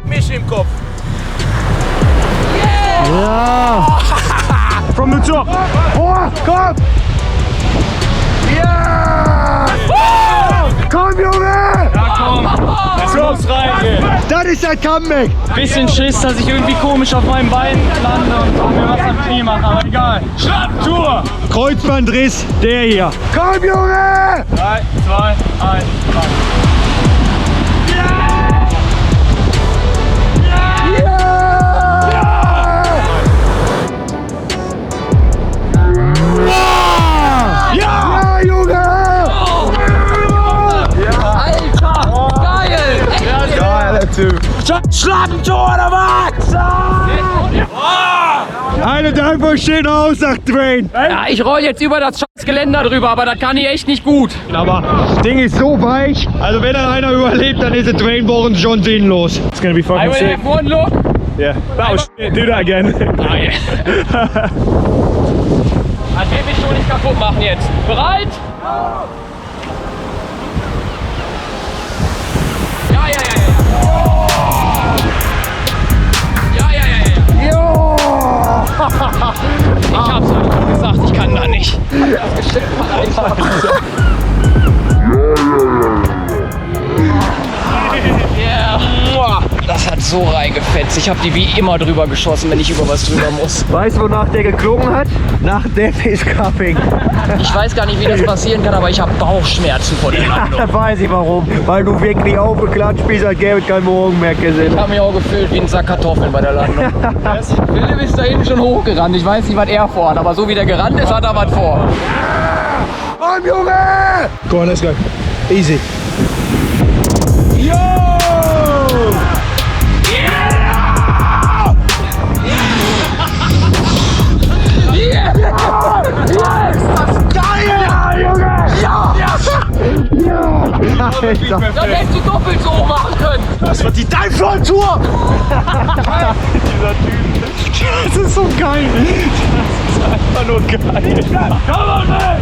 Mich im Kopf. Ja! From the top! Oh, komm! Ja! Komm, Junge! Ja, komm. Es muss reingehen. Das ist ein Comeback! Bisschen Schiss, dass ich irgendwie komisch auf meinem Bein lande und mir was am Knie mache, aber egal. Schrapptour! Kreuzbandriss, der hier. Komm, Junge! 3, 2, 1, Mann. Ja, Junge! Alter! Geil! Geiler Typ. Schlappentor oder was? Eine Dive steht aus, sagt Dwayne. Ja, ich roll jetzt über das scheiß Geländer drüber, aber das kann ich echt nicht gut. Aber das Ding ist so weich. Also wenn dann einer überlebt, dann ist es Dwayne Boren schon sinnlos. It's gonna be I fucking will sick. have one look. Yeah. That was shit. Do that again. Das will mich schon nicht kaputt machen jetzt. Bereit? Ja, ja, ja, ja. Ja, ja, ja, ja. Ich hab's euch doch gesagt, ich kann da nicht. Das Geschick war einfach. Yeah. Das hat so reingefetzt. Ich habe die wie immer drüber geschossen, wenn ich über was drüber muss. Weißt du, wonach der geklungen hat? Nach Death is Cupping. Ich weiß gar nicht, wie das passieren kann, aber ich habe Bauchschmerzen vor der Landung. Da weiß ich warum. Weil du wirklich aufgeklatscht bist, als gäbe es kein Morgen mehr gesehen. Ich habe mich auch gefühlt wie ein Sack Kartoffeln bei der Landung. Philipp ist da hinten schon hochgerannt. Ich weiß nicht, was er vorhat, aber so wie der gerannt ist, hat er was vor. Komm, Junge! Go on, let's go. Easy. Yo! Alter. Das hättest du doppelt so machen können. Das wird die Dive Roll Tour! Das ist so geil. Das ist einfach nur geil.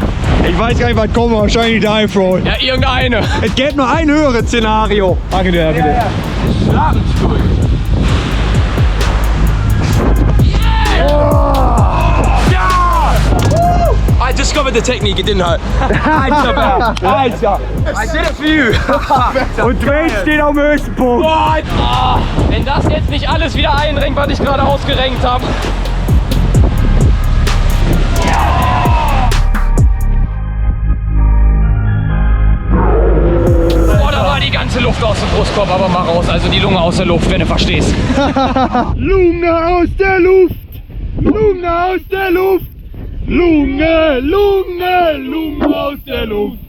Ich weiß gar nicht, was kommt, wahrscheinlich die Dive Roll. Ja, irgendeine. Es gibt nur ein höheres Szenario. Danke dir, danke dir. I discovered the technique, it didn't hurt. Alter! Alter! I did it for you. Und Dwayne steht am höchsten Punkt. Ah, wenn das jetzt nicht alles wieder einrenkt, was ich gerade ausgerenkt habe. Oh, da war die ganze Luft aus dem Brustkorb aber mal raus. Also die Lunge aus der Luft, wenn du verstehst. Lunge aus der Luft! Lunge aus der Luft! Lunge, Lunge, Lunge aus der Luft!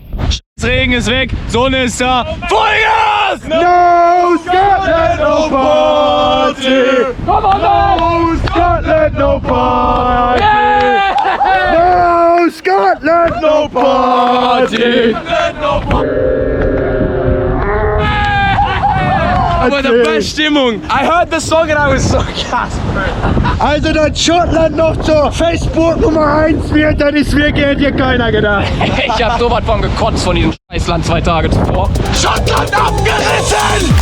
Regen ist weg, Sonne ist da. Vollgas! No Scotland, no party! No Scotland, no party! No Scotland, no party! Aber the best Stimmung. I heard the song and I was so gasped. Also, dass Schottland noch zur Facebook Nummer 1 wird, das ist wirklich, hätte hier keiner gedacht. Ich hab sowas von gekotzt von diesem Scheißland 2 Tage zuvor. Schottland abgerissen!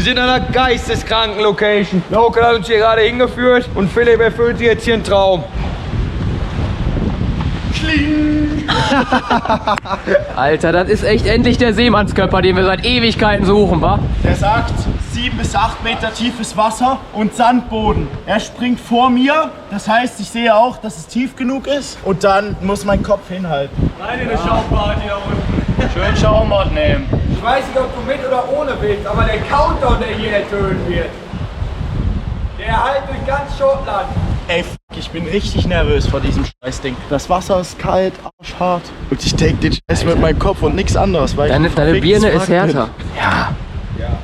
Wir sind an einer geisteskranken Location. Local hat uns hier gerade hingeführt und Philipp erfüllt sich jetzt hier einen Traum. Alter, das ist echt endlich der Seemannskörper, den wir seit Ewigkeiten suchen, wa? Der sagt 7 bis 8 Meter tiefes Wasser und Sandboden. Er springt vor mir, das heißt, ich sehe auch, dass es tief genug ist. Und dann muss mein Kopf hinhalten. Rein in eine Schaumparty da unten. Schön Schaumort nehmen. Ich weiß nicht, ob du mit oder ohne willst, aber der Countdown, der hier ertönen wird, der halt durch ganz Schottland. Ey, ich bin richtig nervös vor diesem Scheißding. Das Wasser ist kalt, arschhart. Und ich take den Scheiß mit meinem Kopf und nichts anderes. Weil Deine Birne ist härter. Ja.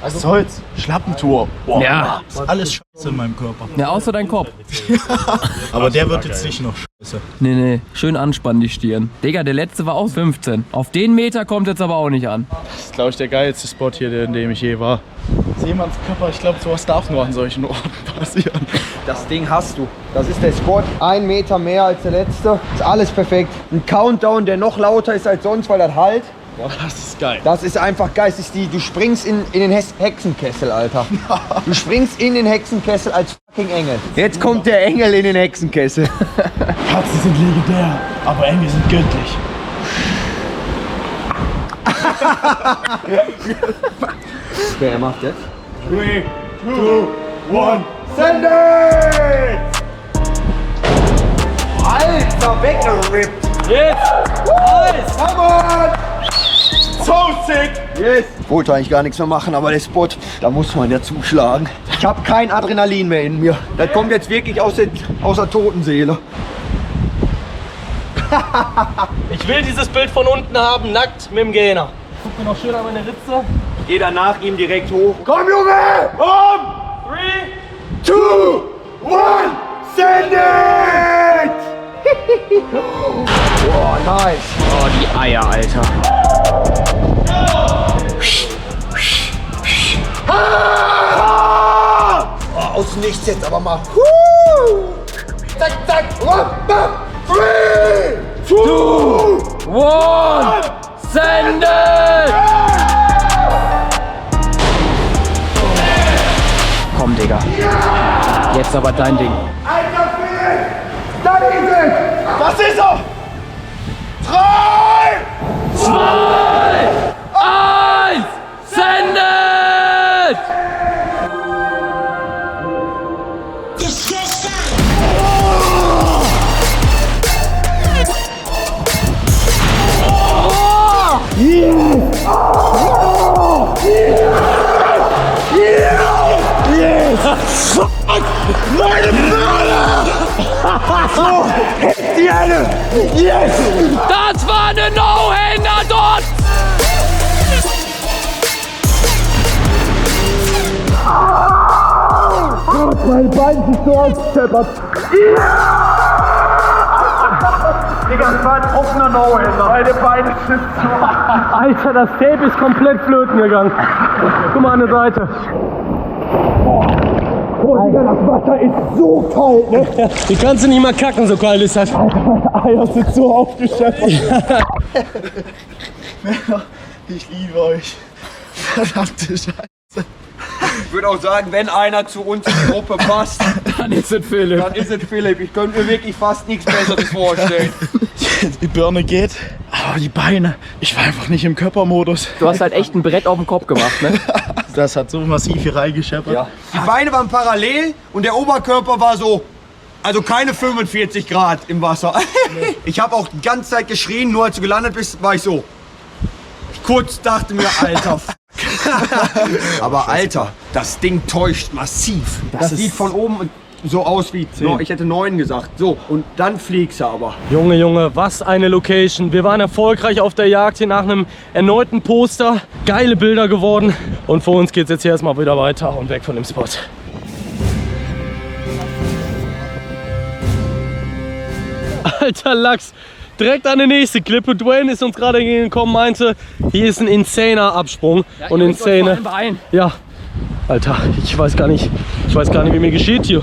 Was soll's? Schlappentour. Boah, Ja. ist alles Scheiße in meinem Körper. Ja, außer dein Kopf. Aber der wird jetzt nicht noch Scheiße. Nee, schön anspannen die Stirn. Digga, der letzte war auch 15. Auf den Meter kommt jetzt aber auch nicht an. Das ist, glaube ich, der geilste Spot hier, in dem ich je war. Seemannskörper, ich glaube, sowas darf nur an solchen Orten passieren. Das Ding hast du. Das ist der Spot. 1 Meter mehr als der letzte. Ist alles perfekt. Ein Countdown, der noch lauter ist als sonst, weil das halt. Boah, das ist geil. Das ist einfach geil. Das ist du springst in den Hexenkessel, Alter. Du springst in den Hexenkessel als fucking Engel. Jetzt kommt der Engel in den Hexenkessel. Katzen sind legendär, aber Engel sind göttlich. Wer macht jetzt? 3, 2, 1, Send it! Alter, weggerippt. Jetzt! Alles! Come on! so sick! Yes! Ich wollte eigentlich gar nichts mehr machen, aber der Spot, da muss man ja zuschlagen. Ich habe kein Adrenalin mehr in mir. Das kommt jetzt wirklich aus der toten Seele. Ich will dieses Bild von unten haben, nackt mit dem Gainer. Guck mir noch schön an meine Ritze. Geh dann nach ihm direkt hoch. Komm, Junge! Komm! 3, 2, 1, send it! Boah, nice. Oh, die Eier, Alter. Oh, aus nichts jetzt aber mal. Zack, zack. 3, 2, 1, send it! Komm, Digga. Jetzt aber dein Ding. Alter Philipp! Da ist es! Was ist er? 3, 2, 1, send it! Die eine! Yes! Das war eine No-Hander dort! Mein Bein ist so ausgescheppert. Digga, das war ein offener No-Hander. Meine Beine sind so. Alter, das Tape ist komplett flöten gegangen. Guck mal an der Seite. Oh, Digga, das Wasser ist so kalt, ne? Die kannst du nicht mal kacken, so kalt ist das. Meine Eier sind so aufgeschöpft. Ich liebe euch. Verdammte Scheiße. Ich würde auch sagen, wenn einer zu uns in die Gruppe passt, Dann ist es Philipp. dann ist es Philipp. Ich könnte mir wirklich fast nichts Besseres vorstellen. Die Birne geht, aber die Beine, ich war einfach nicht im Körpermodus. Du hast halt echt ein Brett auf dem Kopf gemacht, ne? Das hat so massiv hier reingescheppert. Ja. Die Beine waren parallel und der Oberkörper war so, also keine 45 Grad im Wasser. Ich habe auch die ganze Zeit geschrien, nur als du gelandet bist, war ich so. Kurz dachte mir, Alter. Aber Alter, das Ding täuscht massiv. Das sieht von oben so aus wie 10. Ich hätte 9 gesagt. So, und dann fliegst du aber. Junge, Junge, was eine Location. Wir waren erfolgreich auf der Jagd hier nach einem erneuten Poster. Geile Bilder geworden. Und für uns geht's jetzt hier erstmal wieder weiter und weg von dem Spot. Alter Lachs. Direkt an die nächste Klippe. Dwayne ist uns gerade gekommen, meinte, hier ist ein insaner Absprung. Ja, und insane. Ja. Alter, ich weiß gar nicht, wie mir geschieht hier.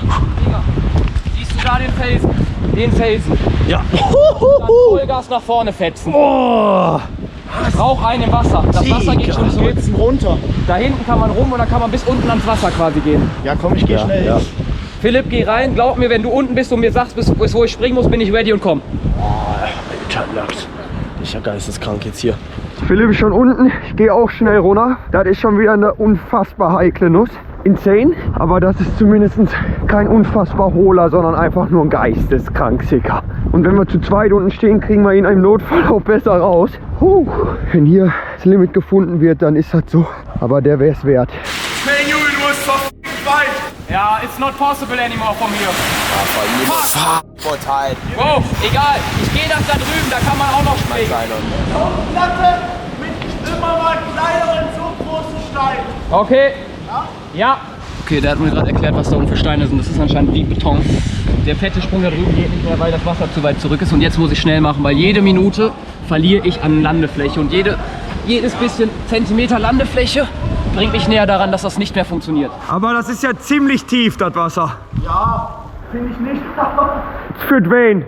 Siehst du da den Felsen? Den Felsen. Ja. Dann Vollgas nach vorne fetzen. Oh. Ich brauche einen im Wasser. Das Wasser geht schon zurück. Geht's denn runter? Da hinten kann man rum und dann kann man bis unten ans Wasser quasi gehen. Ja, komm, ich geh schnell hin. Philipp, geh rein. Glaub mir, wenn du unten bist und mir sagst, bis wo ich springen muss, bin ich ready und komm. Alter, nackt. Ich bin ja geisteskrank jetzt hier. Philipp ist schon unten, ich gehe auch schnell runter. Das ist schon wieder eine unfassbar heikle Nuss. Insane, aber das ist zumindest kein unfassbar hohler, sondern einfach nur ein geisteskrank Sicker. Und wenn wir zu zweit unten stehen, kriegen wir ihn im Notfall auch besser raus. Wenn hier das Limit gefunden wird, dann ist das so. Aber der wäre es wert. Man, you was fucking fine. Ja, it's not possible anymore from here. Vor tight. Wow, egal. Ich gehe das da drüben, da kann man auch noch springen. Platte mit immer mal kleineren, so großen Steinen. Okay. Ja. Okay, der hat mir gerade erklärt, was da oben für Steine sind. Das ist anscheinend wie Beton. Der fette Sprung da drüben geht nicht mehr, weil das Wasser zu weit zurück ist. Und jetzt muss ich schnell machen, weil jede Minute verliere ich an Landefläche. Und jedes bisschen Zentimeter Landefläche bringt mich näher daran, dass das nicht mehr funktioniert. Aber das ist ja ziemlich tief, das Wasser. Ja, finde ich nicht. Für Dwayne.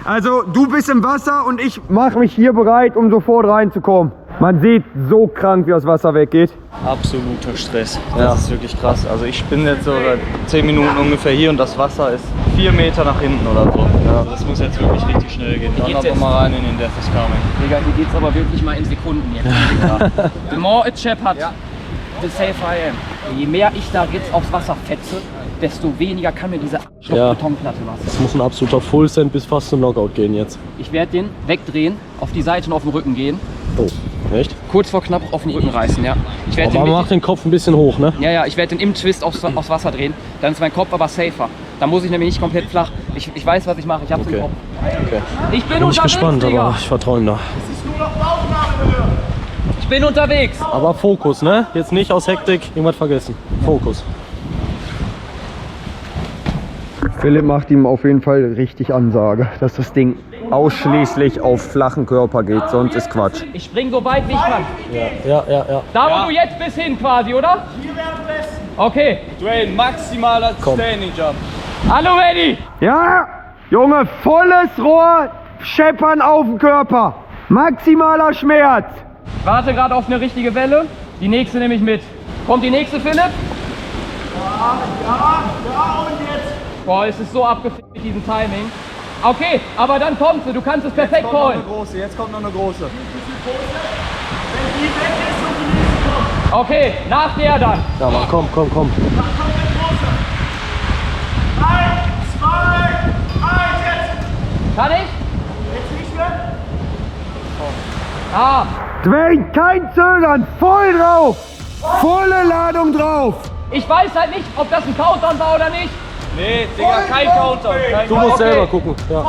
Also du bist im Wasser und ich mache mich hier bereit, um sofort reinzukommen. Man sieht so krank, wie das Wasser weggeht. Absoluter Stress. Das ist wirklich krass. Also ich bin jetzt so seit 10 Minuten ungefähr hier und das Wasser ist 4 Meter nach hinten oder so. Ja. Also das muss jetzt wirklich richtig schnell gehen. Dann aber mal rein in den Death is Coming. Digga, hier geht's aber wirklich mal in Sekunden jetzt. Ja. The more it scheppert, the safer I am. Je mehr ich da jetzt aufs Wasser fetze, desto weniger kann mir diese Betonplatte was. Das muss ein absoluter Full-Send bis fast zum Knockout gehen jetzt. Ich werde den wegdrehen, auf die Seite und auf den Rücken gehen. Oh, echt? Kurz vor knapp auf den Rücken reißen, ja. Ich aber man macht den Kopf ein bisschen hoch, ne? Ja, ich werde den im Twist aufs Wasser drehen. Dann ist mein Kopf aber safer. Da muss ich nämlich nicht komplett flach. Ich weiß, was ich mache. Ich hab's im Kopf. Okay. Ich bin nicht gespannt, aber ich vertraue ihm da. Es ist nur noch Bauchnabelhöhe. Ich bin unterwegs. Aber Fokus, ne? Jetzt nicht aus Hektik irgendwas vergessen. Fokus. Philipp macht ihm auf jeden Fall richtig Ansage, dass das Ding ausschließlich auf flachen Körper geht, sonst ist Quatsch. Ich spring so weit wie ich kann. Ja. Da wo du jetzt bist hin quasi, oder? Hier wäre am besten. Okay. Dwayne, maximaler Standing Jump. Hallo ready? Ja, Junge, volles Rohr, scheppern auf den Körper. Maximaler Schmerz. Ich warte gerade auf eine richtige Welle. Die nächste nehme ich mit. Kommt die nächste, Philipp? Ja, und jetzt. Boah, es ist so abgefickt mit diesem Timing. Okay, aber dann kommt sie. Du kannst es perfekt callen. Jetzt kommt noch eine große. Wenn die weg ist und die nächste kommt. Okay, nach der dann. Ja, Mann, komm. Dann kommt der große. 3, 2, 1, jetzt. Kann ich? Jetzt nicht mehr. Ah, Dwayne, kein Zögern, voll drauf. Volle Ladung drauf. ich weiß halt nicht, ob das ein Countdown war oder nicht. Nee, Digga, kein Countdown. Du musst selber gucken. Ja.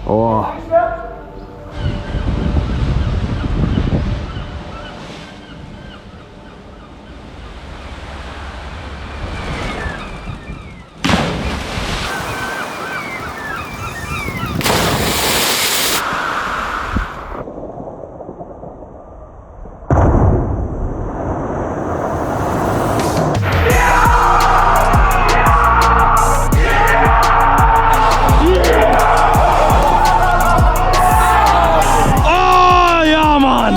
Oh. Oh, ja, Mann!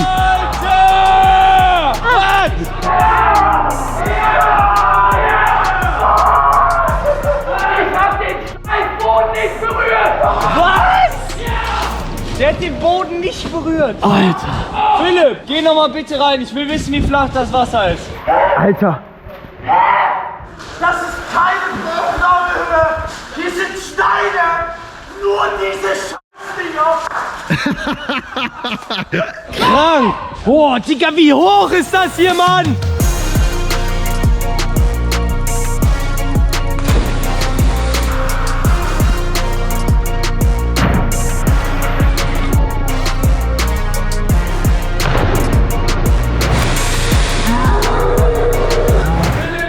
Ich hab den Scheißboden nicht berührt. Der hat den Boden nicht berührt. Alter! Philipp, geh noch mal bitte rein. Ich will wissen, wie flach das Wasser ist. Alter. Das ist keine Bauchnabelhöhe. Hier sind Steine. Nur diese Scheißdinger. Krank! Boah, Digga, wie hoch ist das hier, Mann?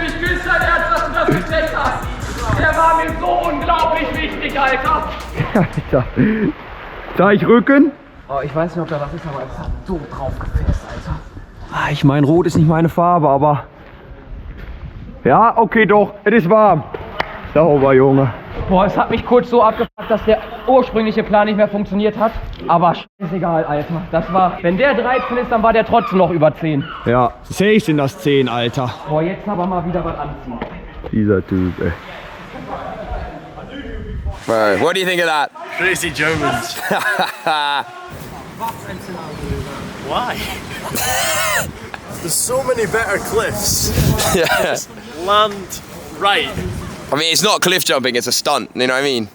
Ich küsse dein Herz, dass du das gecheckt hast. Der war mir so unglaublich wichtig, Alter. Alter. Da ich Rücken? Oh, ich weiß nicht, ob da was ist, aber es hat so drauf gefasst, Alter. Ich meine, rot ist nicht meine Farbe, aber... Ja, okay, doch, es ist warm. Sauber, Junge. Boah, es hat mich kurz so abgefuckt, dass der ursprüngliche Plan nicht mehr funktioniert hat. Aber scheißegal, Alter. Das war, wenn der 13 ist, dann war der trotzdem noch über 10. Ja, safe sind das 10, Alter. Boah, jetzt aber mal wieder was anziehen. Dieser Typ, ey. Bro, what do you think of that? Crazy Germans. Why? There's so many better cliffs. Yeah. Just land right. I mean, it's not cliff jumping, it's a stunt, you know what I mean?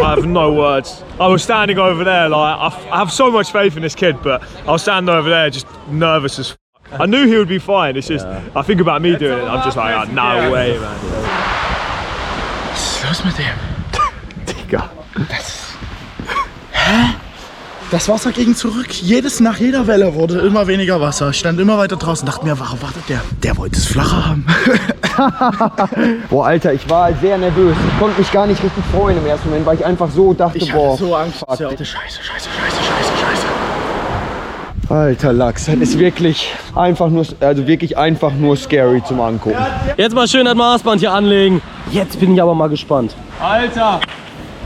I have no words. I was standing over there, like, I have so much faith in this kid, but I was standing over there just nervous as f***. I knew he would be fine, it's just, I think about me doing it, I'm just like, oh, no way, man. Was ist los mit dem? Digga. Hä? Das Wasser ging zurück. Nach jeder Welle wurde immer weniger Wasser. Ich stand immer weiter draußen und dachte mir, warum wartet der? Der wollte es flacher haben. Boah, Alter, ich war sehr nervös. Ich konnte mich gar nicht richtig freuen im ersten Moment, weil ich einfach so dachte, Ich boah. hatte so Angst. fuck. Scheiße. Alter Lachs, das ist wirklich einfach nur scary zum Angucken. Jetzt mal schön das Maßband hier anlegen. Jetzt bin ich aber mal gespannt. Alter,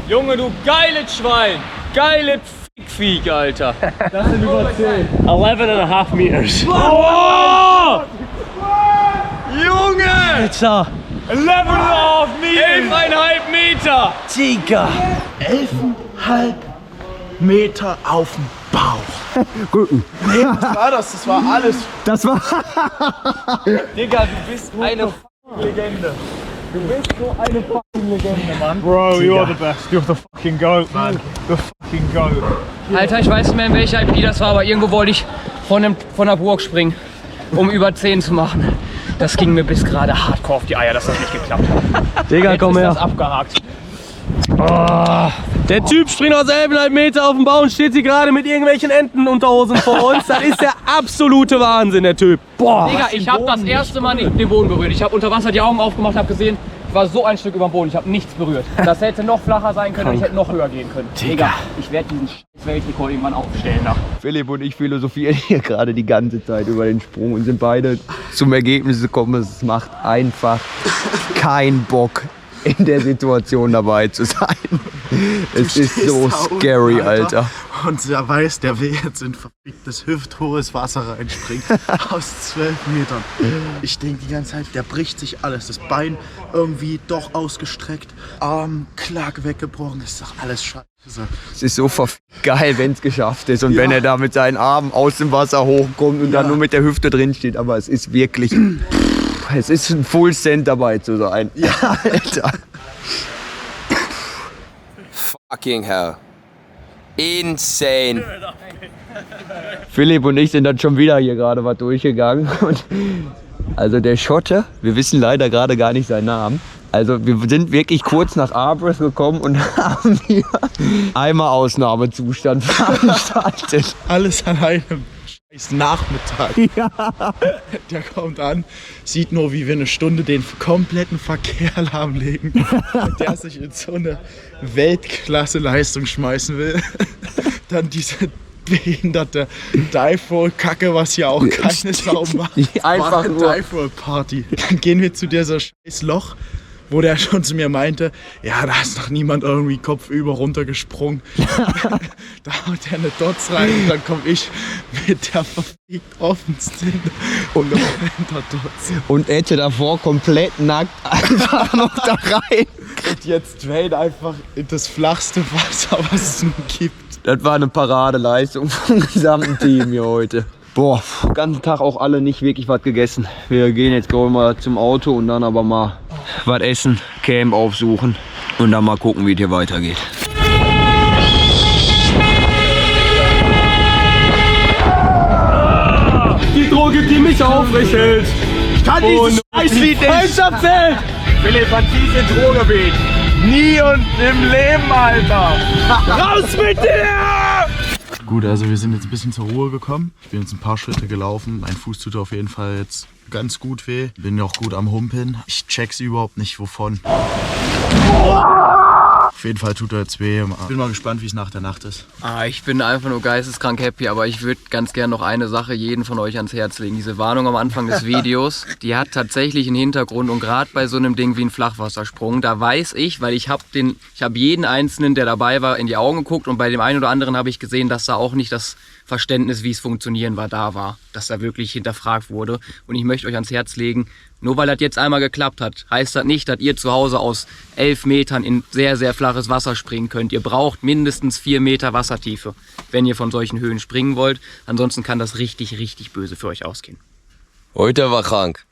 Junge, du geiles Schwein. Geiles Fickviech, Alter. Das sind über 10. 11,5 meters. Oh! Junge! Alter! 11,5 Meter! 11,5 Meter! Digga! 11,5 Meter auf dem Bauch. Rücken. Nee, was war das? Das war alles. Das war. Digga, du bist eine Legende. Du bist so eine fucking Legende, Mann. Bro, you're the best. You're the fucking goat, man. The fucking goat. Alter, ich weiß nicht mehr, in welcher IP das war, aber irgendwo wollte ich von der Burg springen, um über 10 zu machen. Das ging mir bis gerade hardcore auf die Eier, dass das nicht geklappt hat. Digga, Jetzt komm ist her. das abgehakt. Oh, der Typ springt aus 11,5 Meter auf den Baum und steht hier gerade mit irgendwelchen Entenunterhosen vor uns. Das ist der absolute Wahnsinn, der Typ. Boah. Digga, ich habe das erste Mal nicht den Boden berührt. Ich habe unter Wasser die Augen aufgemacht, habe gesehen, ich war so ein Stück über dem Boden. Ich habe nichts berührt. Das hätte noch flacher sein können und ich hätte noch höher gehen können. Digga, ich werde diesen scheiß Weltrekord irgendwann aufstellen. Philipp und ich philosophieren hier gerade die ganze Zeit über den Sprung und sind beide zum Ergebnis gekommen, es macht einfach keinen Bock, in der Situation dabei zu sein. Es ist so scary, Alter. Und er weiß, der will jetzt in verficktes hüfthohes Wasser reinspringen. Aus 12 Metern. Ich denke die ganze Zeit, der bricht sich alles. Das Bein irgendwie doch ausgestreckt. Arm, Klack weggebrochen. Das ist doch alles scheiße. Es ist so geil, wenn es geschafft ist und wenn er da mit seinen Armen aus dem Wasser hochkommt und dann nur mit der Hüfte drin steht. Aber es ist wirklich, es ist ein Full Cent dabei zu sein. Ja, Alter. Fucking hell. Insane. Philipp und ich sind dann schon wieder hier gerade was durchgegangen. Und also der Schotte, wir wissen leider gerade gar nicht seinen Namen. Also wir sind wirklich kurz nach Arbres gekommen und haben hier einmal Ausnahmezustand veranstaltet. Alles an einem scheiß Nachmittag. Ja. Der kommt an, sieht nur, wie wir eine Stunde den kompletten Verkehr lahmlegen. Und der sich in so eine Weltklasse-Leistung schmeißen will. Dann diese behinderte Dive-Roll-Kacke, was ja auch keine Sau macht. Einfach nur Dive-Roll-Party. Dann gehen wir zu dieser scheiß Loch, wo der schon zu mir meinte, ja, da ist noch niemand irgendwie kopfüber runtergesprungen. Da haut er eine Dots rein und dann komme ich mit der verfickt offensten und Dots. Und hätte davor komplett nackt einfach noch da rein. Und jetzt straight einfach in das flachste Wasser, was es nun gibt. Das war eine Paradeleistung vom gesamten Team hier heute. Boah, den ganzen Tag auch alle nicht wirklich was gegessen. Wir gehen jetzt glaube ich mal zum Auto und dann aber mal was essen, Camp aufsuchen und dann mal gucken, wie es hier weitergeht. Die Droge, die mich aufrecht hält. Ich kann dieses Scheißlied nicht. Freundschaftsheld. Philipp hat diese Droge nie und im Leben, Alter. Raus mit dir! Gut, also wir sind jetzt ein bisschen zur Ruhe gekommen. Ich bin jetzt ein paar Schritte gelaufen. Mein Fuß tut auf jeden Fall jetzt ganz gut weh. Bin auch gut am Humpeln. Ich check's überhaupt nicht, wovon. Auf jeden Fall tut er jetzt weh. Ich bin mal gespannt, wie es nach der Nacht ist. Ich bin einfach nur geisteskrank happy, aber ich würde ganz gern noch eine Sache jeden von euch ans Herz legen. Diese Warnung am Anfang des Videos, die hat tatsächlich einen Hintergrund und gerade bei so einem Ding wie ein Flachwassersprung, da weiß ich, weil ich habe jeden Einzelnen, der dabei war, in die Augen geguckt und bei dem einen oder anderen habe ich gesehen, dass da auch nicht das Verständnis, wie es funktionieren war, dass da wirklich hinterfragt wurde. Und ich möchte euch ans Herz legen, nur weil das jetzt einmal geklappt hat, heißt das nicht, dass ihr zu Hause aus 11 Metern in sehr, sehr flaches Wasser springen könnt. Ihr braucht mindestens 4 Meter Wassertiefe, wenn ihr von solchen Höhen springen wollt. Ansonsten kann das richtig, richtig böse für euch ausgehen. Heute war krank.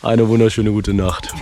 Eine wunderschöne gute Nacht.